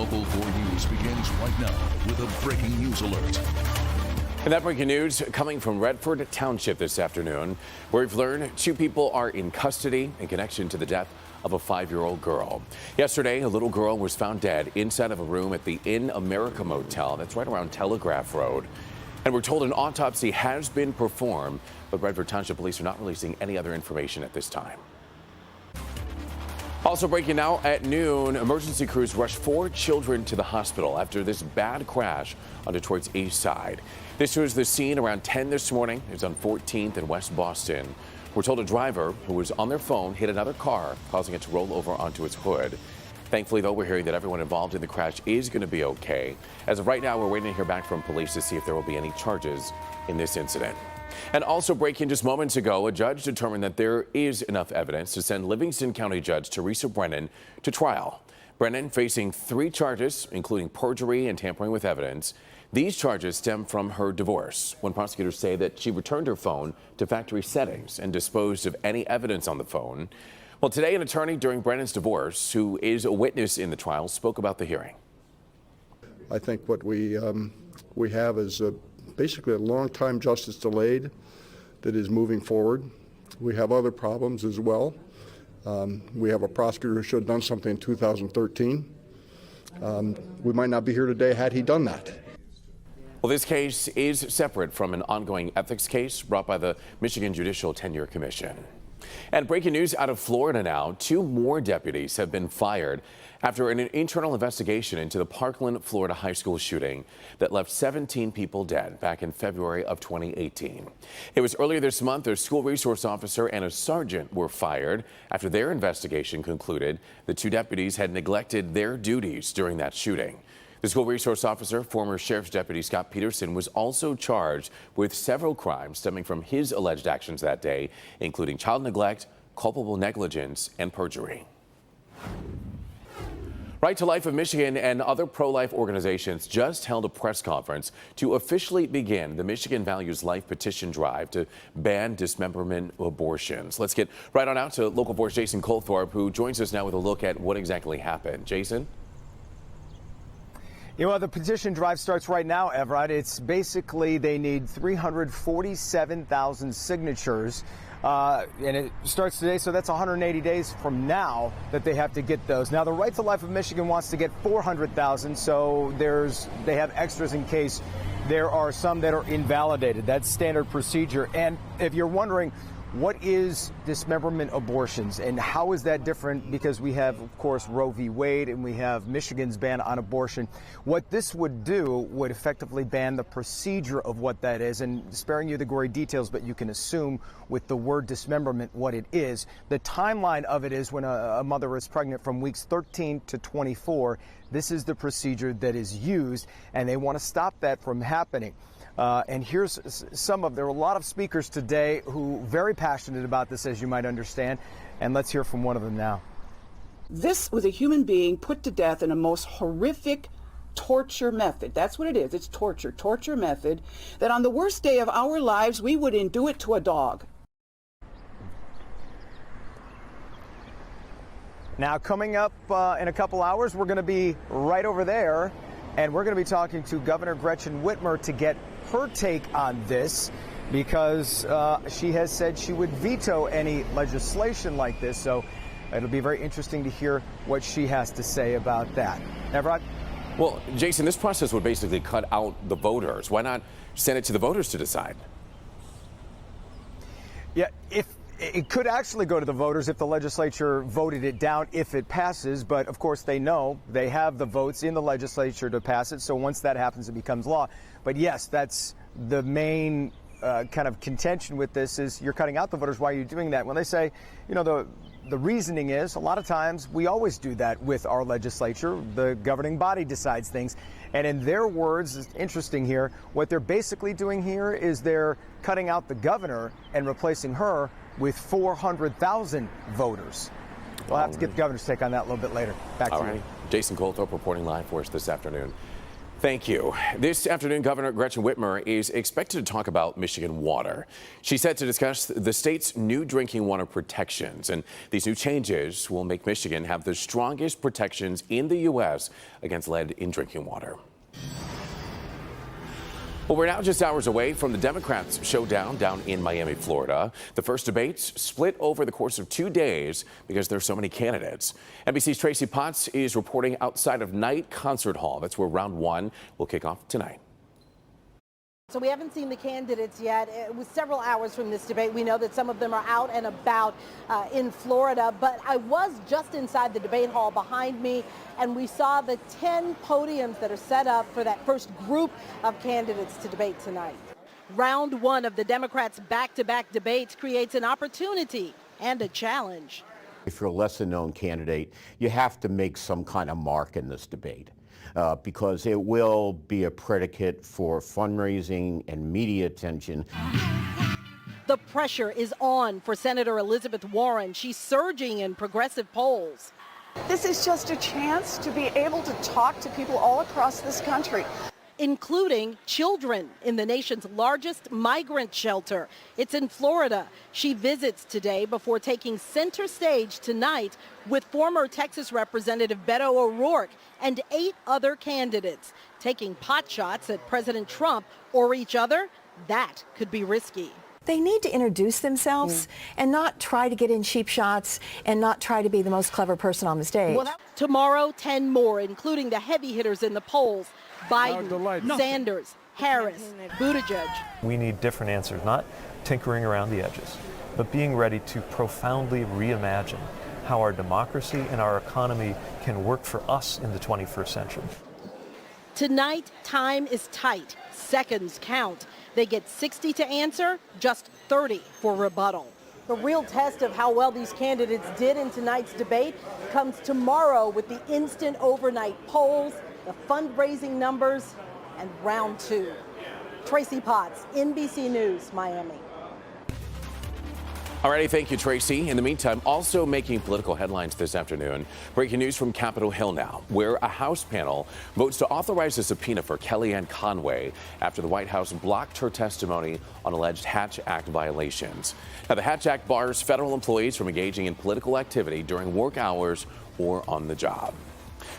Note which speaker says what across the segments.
Speaker 1: Local 4 News begins right now with a breaking news alert.
Speaker 2: And that breaking news coming from Redford Township this afternoon, where we've learned 2 people are in custody in connection to the death of a 5-year-old girl. Yesterday, a little girl was found dead inside of a room at the Inn America Motel. That's right around Telegraph Road. And we're told an autopsy has been performed, but Redford Township police are not releasing any other information at this time. Also breaking now at noon, emergency crews rushed 4 children to the hospital after this bad crash on Detroit's east side. This was the scene around 10 this morning. It was on 14th and West Boston. We're told a driver who was on their phone hit another car, causing it to roll over onto its hood. Thankfully, though, we're hearing that everyone involved in the crash is going to be okay. As of right now, we're waiting to hear back from police to see if there will be any charges in this incident. And also breaking just moments ago, a judge determined that there is enough evidence to send Livingston County Judge Teresa Brennan to trial. Brennan facing 3 charges, including perjury and tampering with evidence. These charges stem from her divorce, when prosecutors say that she returned her phone to factory settings and disposed of any evidence on the phone. Well, today, an attorney during Brennan's divorce, who is a witness in the trial, spoke about the hearing.
Speaker 3: I think what we have is basically a long time justice delayed that is moving forward. We have other problems as well. We have a prosecutor who should have done something in 2013. We might not be here today had he done that.
Speaker 2: Well, this case is separate from an ongoing ethics case brought by the Michigan Judicial Tenure Commission. And breaking news out of Florida now, 2 more deputies have been fired after an internal investigation into the Parkland, Florida high school shooting that left 17 people dead back in February of 2018. It was earlier this month a school resource officer and a sergeant were fired after their investigation concluded the 2 deputies had neglected their duties during that shooting. The school resource officer, former Sheriff's Deputy Scott Peterson, was also charged with several crimes stemming from his alleged actions that day, including child neglect, culpable negligence, and perjury. Right to Life of Michigan and other pro-life organizations just held a press conference to officially begin the Michigan Values Life petition drive to ban dismemberment abortions. Let's get right on out to local 4's Jason Colthorpe, who joins us now with a look at what exactly happened. Jason?
Speaker 4: You know, the petition drive starts right now, Everett. It's basically they need 347,000 signatures, and it starts today, so that's 180 days from now that they have to get those. Now, the Right to Life of Michigan wants to get 400,000, so they have extras in case there are some that are invalidated. That's standard procedure. And if you're wondering, what is dismemberment abortions and how is that different? Because we have, of course, Roe v. Wade and we have Michigan's ban on abortion. What this would do would effectively ban the procedure of what that is, and sparing you the gory details, but you can assume with the word dismemberment what it is. The timeline of it is when a mother is pregnant from weeks 13 to 24. This is the procedure that is used, and they want to stop that from happening. And here's there were a lot of speakers today who very passionate about this, as you might understand, and let's hear from one of them now.
Speaker 5: This was a human being put to death in a most horrific torture method. That's what it is. It's torture method that on the worst day of our lives, we wouldn't do it to a dog.
Speaker 4: Now, coming up in a couple hours, we're going to be right over there, and we're going to be talking to Governor Gretchen Whitmer to get her take on this, because she has said she would veto any legislation like this. So it'll be very interesting to hear what she has to say about that. Everett?
Speaker 2: Well, Jason, this process would basically cut out the voters. Why not send it to the voters to decide?
Speaker 4: Yeah, if it could actually go to the voters if the legislature voted it down if it passes. But of course, they know they have the votes in the legislature to pass it. So once that happens, it becomes law. But yes, that's the main kind of contention with this is you're cutting out the voters. Why are you doing that? When they say, you know, the reasoning is a lot of times we always do that with our legislature. The governing body decides things. And in their words, it's interesting here, what they're basically doing here is they're cutting out the governor and replacing her with 400,000 voters. We'll have to get the governor's take on that a little bit later. Back to you.
Speaker 2: Jason Colthorpe reporting live for us this afternoon. Thank you. This afternoon, Governor Gretchen Whitmer is expected to talk about Michigan water. She's set to discuss the state's new drinking water protections, and these new changes will make Michigan have the strongest protections in the U.S. against lead in drinking water. Well, we're now just hours away from the Democrats' showdown down in Miami, Florida. The first debates split over the course of 2 days because there's so many candidates. NBC's Tracy Potts is reporting outside of Knight Concert Hall. That's where round one will kick off tonight.
Speaker 6: So we haven't seen the candidates yet. It was several hours from this debate. We know that some of them are out and about in Florida, but I was just inside the debate hall behind me, and we saw the 10 podiums that are set up for that first group of candidates to debate tonight. Round one of the Democrats' back-to-back debates creates an opportunity and a challenge.
Speaker 7: If you're a lesser-known candidate, you have to make some kind of mark in this debate. Because it will be a predicate for fundraising and media attention.
Speaker 6: The pressure is on for Senator Elizabeth Warren. She's surging in progressive polls.
Speaker 5: This is just a chance to be able to talk to people all across this country,
Speaker 6: including children in the nation's largest migrant shelter. It's in Florida. She visits today before taking center stage tonight with former Texas Representative Beto O'Rourke and 8 other candidates. Taking pot shots at President Trump or each other, that could be risky.
Speaker 8: They need to introduce themselves and not try to get in cheap shots and not try to be the most clever person on the stage.
Speaker 6: Tomorrow, 10 more, including the heavy hitters in the polls. Biden, Sanders, Harris, Buttigieg.
Speaker 9: We need different answers, not tinkering around the edges, but being ready to profoundly reimagine how our democracy and our economy can work for us in the 21st century.
Speaker 6: Tonight, time is tight. Seconds count. They get 60 to answer, just 30 for rebuttal. The real test of how well these candidates did in tonight's debate comes tomorrow with the instant overnight polls, the fundraising numbers, and round two. Tracy Potts, NBC News, Miami.
Speaker 2: Alrighty, thank you, Tracy. In the meantime, also making political headlines this afternoon, breaking news from Capitol Hill now, where a House panel votes to authorize a subpoena for Kellyanne Conway after the White House blocked her testimony on alleged Hatch Act violations. Now, the Hatch Act bars federal employees from engaging in political activity during work hours or on the job.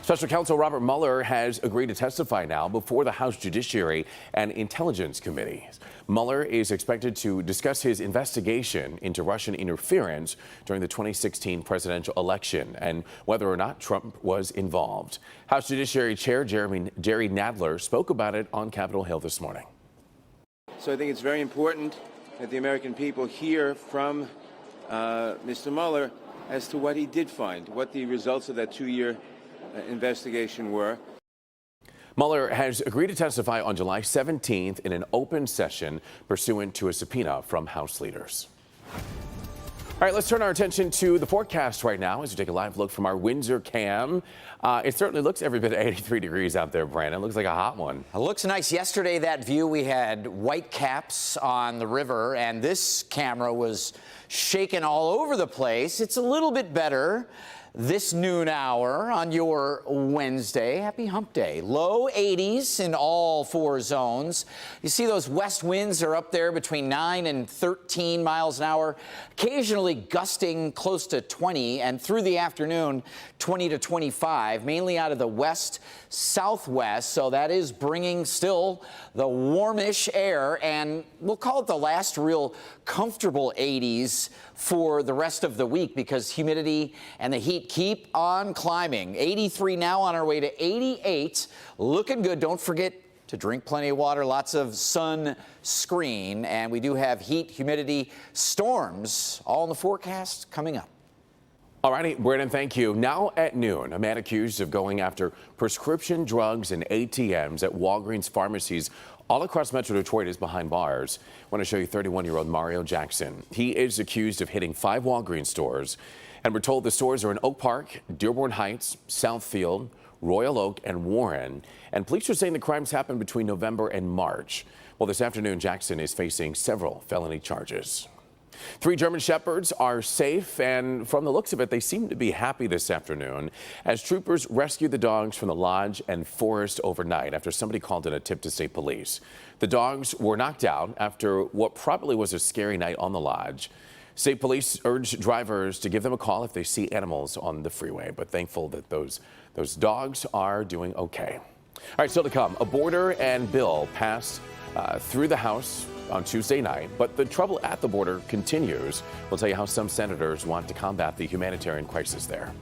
Speaker 2: Special counsel Robert Mueller has agreed to testify now before the House Judiciary and Intelligence Committees. Mueller is expected to discuss his investigation into Russian interference during the 2016 presidential election and whether or not Trump was involved. House Judiciary Chair Jerry Nadler spoke about it on Capitol Hill this morning.
Speaker 10: So I think it's very important that the American people hear from Mr. Mueller as to what he did find, what the results of that 2-year investigation were.
Speaker 2: Mueller has agreed to testify on July 17th in an open session pursuant to a subpoena from House leaders. All right, let's turn our attention to the forecast right now as we take a live look from our Windsor cam. It certainly looks every bit of 83 degrees out there, Brandon. It looks like a hot one.
Speaker 11: It looks nice. Yesterday, that view, we had white caps on the river, and this camera was shaking all over the place. It's a little bit better this noon hour on your Wednesday. Happy hump day. Low 80s in all 4 zones. You see those west winds are up there between 9 and 13 miles an hour, occasionally gusting close to 20, and through the afternoon, 20 to 25, mainly out of the west southwest. So that is bringing still the warmish air, and we'll call it the last real comfortable 80s for the rest of the week because humidity and the heat keep on climbing. 83 now, on our way to 88. Looking good. Don't forget to drink plenty of water, lots of sunscreen, and we do have heat, humidity, storms all in the forecast coming up.
Speaker 2: All righty, Brandon, thank you. Now at noon, a man accused of going after prescription drugs and ATMs at Walgreens pharmacies all across Metro Detroit is behind bars. I want to show you 31-year-old Mario Jackson. He is accused of hitting 5 Walgreens stores, and we're told the stores are in Oak Park, Dearborn Heights, Southfield, Royal Oak, and Warren. And police are saying the crimes happened between November and March. Well, this afternoon, Jackson is facing several felony charges. 3 German Shepherds are safe, and from the looks of it, they seem to be happy this afternoon as troopers rescued the dogs from the lodge and forest overnight after somebody called in a tip to state police. The dogs were knocked out after what probably was a scary night on the lodge. State police urged drivers to give them a call if they see animals on the freeway, but thankful that those dogs are doing okay. All right, still to come, a border and bill passed through the House on Tuesday night, but the trouble at the border continues. We'll tell you how some senators want to combat the humanitarian crisis there.